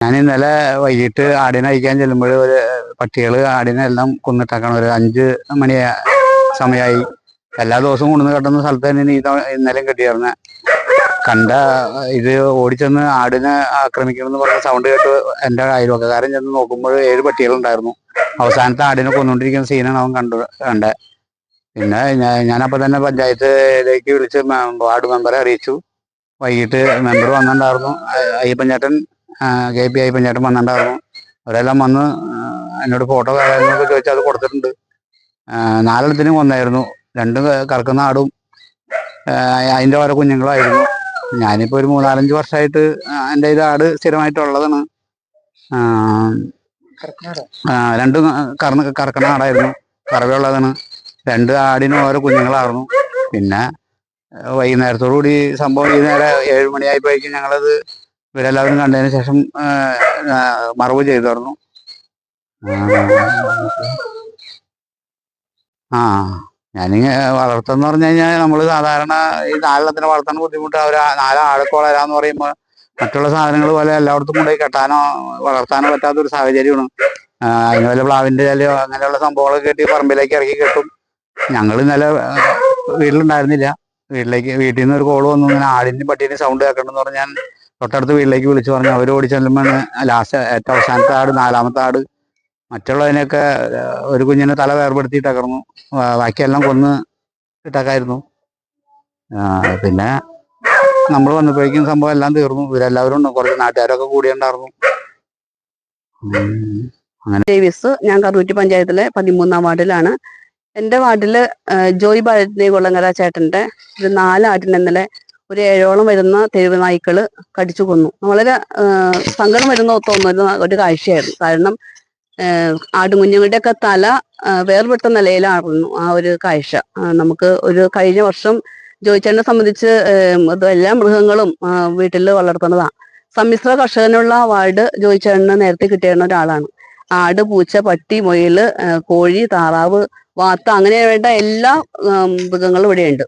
ഞാൻ ഇന്നലെ വൈകിട്ട് ആടിനെ അയക്കാൻ ചെല്ലുമ്പോൾ ഒരു പട്ടികൾ ആടിനെ എല്ലാം കൊന്നിട്ടാക്കണം. ഒരു 5 മണി സമയമായി. എല്ലാ ദിവസവും കൊണ്ടുവന്ന് കെട്ടുന്ന സ്ഥലത്ത് തന്നെ ഇന്നലെയും കെട്ടിയായിരുന്നെ. കണ്ട ഇത് ഓടിച്ചെന്ന് ആടിനെ ആക്രമിക്കണമെന്ന് പറഞ്ഞ സൗണ്ട് കേട്ട് എൻ്റെ അയൽവക്കക്കാരൻ ചെന്ന് നോക്കുമ്പോൾ 7 പട്ടികളുണ്ടായിരുന്നു. അവസാനത്തെ ആടിനെ കൊന്നുകൊണ്ടിരിക്കുന്ന സീനാണ് അവൻ കണ്ടത്. പിന്നെ ഞാനപ്പോൾ തന്നെ പഞ്ചായത്തിലേക്ക് വിളിച്ച് വാർഡ് മെമ്പറെ അറിയിച്ചു. വൈകിട്ട് മെമ്പർ വന്നിട്ടുണ്ടായിരുന്നു. അയ്യപ്പൻചേട്ടൻ KP അയ്യപ്പൻചേട്ടൻ വന്നിട്ടുണ്ടായിരുന്നു. അവരെല്ലാം വന്ന് എന്നോട് ഫോട്ടോ കാര്യങ്ങളൊക്കെ ചോദിച്ചാൽ അത് കൊടുത്തിട്ടുണ്ട്. 4 കൊന്നായിരുന്നു. 2 കറക്കുന്ന ആടും അതിൻ്റെ ഓരോ കുഞ്ഞുങ്ങളായിരുന്നു. ഞാനിപ്പോൾ ഒരു 3-4-5 വർഷമായിട്ട് എൻ്റെ ഇത് ആട് സ്ഥിരമായിട്ടുള്ളതാണ്. 2 കറക്കണ ആടായിരുന്നു, കറവയുള്ളതാണ്. 2 ആടിനും ഓരോ കുഞ്ഞുങ്ങളായിരുന്നു. പിന്നെ വൈകുന്നേരത്തോടു കൂടി സംഭവം ഈ നേരെ 7 മണിയായപ്പോഴേക്കും ഞങ്ങളത് ഇവരെല്ലാവരും കണ്ടതിന് ശേഷം മറവ് ചെയ്തായിരുന്നു. ഞാനിങ്ങനെ വളർത്തുന്ന പറഞ്ഞു കഴിഞ്ഞാൽ നമ്മൾ സാധാരണ ഈ 4 വളർത്താൻ ബുദ്ധിമുട്ട്. അവർ 4 ആടൊക്കെ വളരാന്ന് പറയുമ്പോൾ മറ്റുള്ള സാധനങ്ങൾ പോലെ എല്ലായിടത്തും കൊണ്ടുപോയി കെട്ടാനോ വളർത്താനോ പറ്റാത്തൊരു സാഹചര്യമാണ്. അതിന് വല്ല പ്ലാവിൻ്റെ ഇലയോ അങ്ങനെയുള്ള സംഭവങ്ങളൊക്കെ കെട്ടി പറമ്പിലേക്ക് ഇറക്കി കെട്ടും. ഞങ്ങൾ ഇന്നലെ വീട്ടിലുണ്ടായിരുന്നില്ല. വീട്ടിൽ നിന്ന് ഒരു കോള് വന്നു, ഇങ്ങനെ ആടിൻ്റെയും പട്ടീൻ്റെയും സൗണ്ട് കേൾക്കണമെന്ന് പറഞ്ഞ് ഞാൻ തൊട്ടടുത്ത് വീട്ടിലേക്ക് വിളിച്ചു പറഞ്ഞു. അവർ ഓടി ചെല്ലുമ്പോൾ ഏറ്റവും അവസാനത്തെ ആട്, 4-മത്തെ ആട്. മറ്റുള്ളതിനൊക്കെ ഒരു കുഞ്ഞിനെ തല വേർപെടുത്തിയിട്ടേക്കുന്നു. ബാക്കിയെല്ലാം കൊന്ന് ഇട്ടേക്കായിരുന്നു. പിന്നെ നമ്മൾ വന്നപ്പോഴേക്കും സംഭവം എല്ലാം തീർന്നു. ഇവരെല്ലാവരും ഉണ്ട്, കുറച്ച് നാട്ടുകാരൊക്കെ കൂടിയുണ്ടായിരുന്നു. ഡേവിസ്, ഞാൻ കറുകുറ്റി പഞ്ചായത്തിലെ 13-ാം വാർഡിലാണ്. എൻ്റെ വാർഡില് ജോയ് ഭാരതി കൊള്ളങ്ങര ചേട്ടൻ്റെ ഒരു 4 ആടിനെ ഇന്നലെ ഒരു 7ഓളം വരുന്ന തെരുവ് നായ്ക്കള് കടിച്ചു കൊന്നു. വളരെ സങ്കടം വരുന്ന തോന്നുന്ന ഒരു കാഴ്ചയായിരുന്നു. കാരണം ആടുകുഞ്ഞുങ്ങളുടെയൊക്കെ തല വേർപെട്ട നിലയിലായിരുന്നു ആ ഒരു കാഴ്ച. നമുക്ക് ഒരു കഴിഞ്ഞ വർഷം ജോയിച്ചേട്ടനെ സംബന്ധിച്ച് എല്ലാ മൃഗങ്ങളും വീട്ടിൽ വളർത്തുന്നതാണ്. സമ്മിശ്ര കർഷകനുള്ള വാർഡ് ജോയിച്ചേട്ടന് നേരത്തെ കിട്ടിയിരുന്ന ഒരാളാണ്. ആട്, പൂച്ച, പട്ടി, മുയല്, കോഴി, താറാവ്, വാത്ത, അങ്ങനെ വേണ്ട എല്ലാ മൃഗങ്ങളും ഇവിടെയുണ്ട്.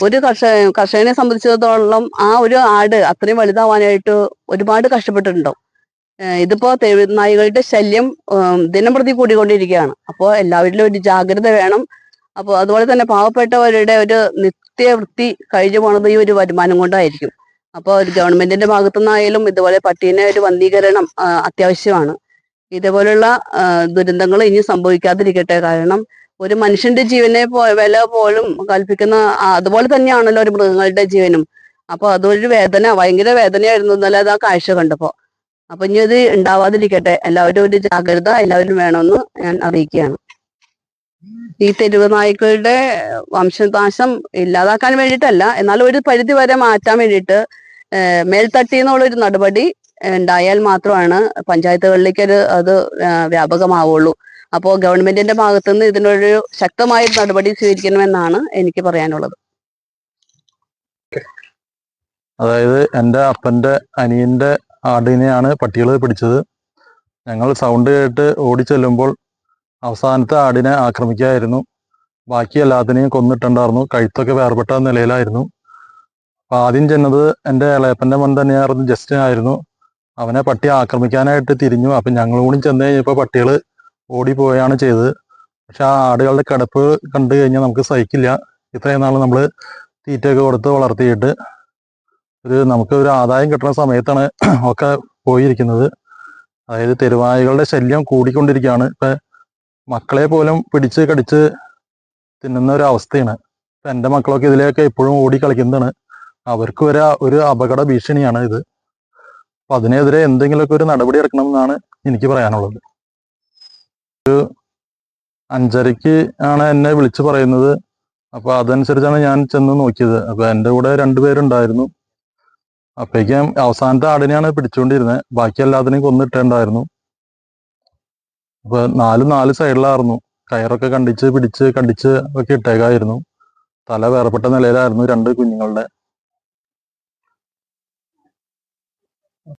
ഒരു കർഷകനെ സംബന്ധിച്ചിടത്തോളം ആ ഒരു ആട് അത്രയും വലുതാവാനായിട്ട് ഒരുപാട് കഷ്ടപ്പെട്ടിട്ടുണ്ടാവും. ഇതിപ്പോ തെരുവുനായ്ക്കളുടെ ശല്യം ദിനംപ്രതി കൂടിക്കൊണ്ടിരിക്കുകയാണ്. അപ്പോൾ എല്ലാവരിലും ഒരു ജാഗ്രത വേണം. അപ്പോൾ അതുപോലെ തന്നെ പാവപ്പെട്ടവരുടെ ഒരു നിത്യവൃത്തി കഴിഞ്ഞു പോണത് ഈ ഒരു വരുമാനം കൊണ്ടായിരിക്കും. അപ്പോൾ ഒരു ഗവൺമെന്റിന്റെ ഭാഗത്തുനിന്നായാലും ഇതുപോലെ പട്ടീനെ ഒരു വന്ധീകരണം അത്യാവശ്യമാണ്. ഇതേപോലുള്ള ദുരന്തങ്ങൾ ഇനി സംഭവിക്കാതിരിക്കട്ടെ. കാരണം ഒരു മനുഷ്യന്റെ ജീവനെ വില പോലും കൽപ്പിക്കുന്ന അതുപോലെ തന്നെയാണല്ലോ ഒരു മൃഗങ്ങളുടെ ജീവനും. അപ്പൊ അതൊരു ഭയങ്കര വേദനയായിരുന്നു ഇന്നലെ അത് ആ കാഴ്ച കണ്ടപ്പോ. അപ്പൊ ഇനി ഇത് ഉണ്ടാവാതിരിക്കട്ടെ. എല്ലാവരും ഒരു ജാഗ്രത എല്ലാവരും വേണമെന്ന് ഞാൻ അറിയിക്കുകയാണ്. ഈ തെരുവ് നായ്ക്കളുടെ വംശനാശം ഇല്ലാതാക്കാൻ വേണ്ടിയിട്ടല്ല, എന്നാൽ ഒരു പരിധി വരെ മാറ്റാൻ വേണ്ടിയിട്ട് മേൽത്തട്ടി എന്നുള്ളൊരു നടപടി ഉണ്ടായാൽ മാത്രമാണ് പഞ്ചായത്തുകളിലേക്ക് അത് വ്യാപകമാവുള്ളൂ. അപ്പോൾ ഗവൺമെന്റിന്റെ ഭാഗത്തുനിന്ന് ഇതിനൊരു ശക്തമായ നടപടി സ്വീകരിക്കണമെന്നാണ് എനിക്ക് പറയാനുള്ളത്. അതായത് എൻ്റെ അപ്പൻ്റെ അനിയൻ്റെ ആടിനെയാണ് പട്ടികൾ പിടിച്ചത്. ഞങ്ങൾ സൗണ്ട് കേട്ട് ഓടിച്ചെല്ലുമ്പോൾ അവസാനത്തെ ആടിനെ ആക്രമിക്കുകയായിരുന്നു. ബാക്കി എല്ലാത്തിനെയും കൊന്നിട്ടുണ്ടായിരുന്നു. കഴുത്തൊക്കെ വേർപെട്ട നിലയിലായിരുന്നു. അപ്പോൾ ആദ്യം ചെന്നത് എൻ്റെ ഇളയപ്പൻ്റെ മോൻ തന്നെയായിരുന്നു, ജസ്റ്റിൻ ആയിരുന്നു. അവനെ പട്ടി ആക്രമിക്കാനായിട്ട് തിരിഞ്ഞു. അപ്പം ഞങ്ങൾ കൂടി ചെന്ന് കഴിഞ്ഞപ്പോൾ പട്ടികൾ ഓടിപ്പോയാണ് ചെയ്തത്. പക്ഷെ ആ ആടുകളുടെ കിടപ്പ് കണ്ടു കഴിഞ്ഞാൽ നമുക്ക് സഹിക്കില്ല. ഇത്രയും നാൾ നമ്മൾ തീറ്റയൊക്കെ കൊടുത്ത് വളർത്തിയിട്ട് നമുക്ക് ഒരു ആദായം കിട്ടുന്ന സമയത്താണ് ഒക്കെ പോയിരിക്കുന്നത്. അതായത് തെരുവായികളുടെ ശല്യം കൂടിക്കൊണ്ടിരിക്കുകയാണ്. ഇപ്പം മക്കളെ പോലും പിടിച്ച് കടിച്ച് തിന്നുന്ന ഒരു അവസ്ഥയാണ്. ഇപ്പം എൻ്റെ മക്കളൊക്കെ ഇതിലേക്ക് എപ്പോഴും ഓടി കളിക്കുന്നതാണ്. അവർക്ക് ഒരു അപകട ഭീഷണിയാണ് ഇത്. അപ്പം അതിനെതിരെ എന്തെങ്കിലുമൊക്കെ ഒരു നടപടി എടുക്കണമെന്നാണ് എനിക്ക് പറയാനുള്ളത്. 5:30 ആണ് എന്നെ വിളിച്ച് പറയുന്നത്. അപ്പോൾ അതനുസരിച്ചാണ് ഞാൻ ചെന്ന് നോക്കിയത്. അപ്പോൾ എൻ്റെ കൂടെ 2 പേരുണ്ടായിരുന്നു. അപ്പോഴേക്കും അവസാനത്തെ ആടിനെയാണ് പിടിച്ചുകൊണ്ടിരുന്നത്. ബാക്കി എല്ലാത്തിനെയും കൊന്നിട്ടുണ്ടായിരുന്നു. അപ്പോൾ 4 സൈഡിലായിരുന്നു. കയറൊക്കെ കണ്ടിച്ച് പിടിച്ച് കണ്ടിച്ച് ഒക്കെ ഇട്ടേക്കായിരുന്നു. തല വേർപെട്ട നിലയിലായിരുന്നു 2 കുഞ്ഞുങ്ങളുടെ.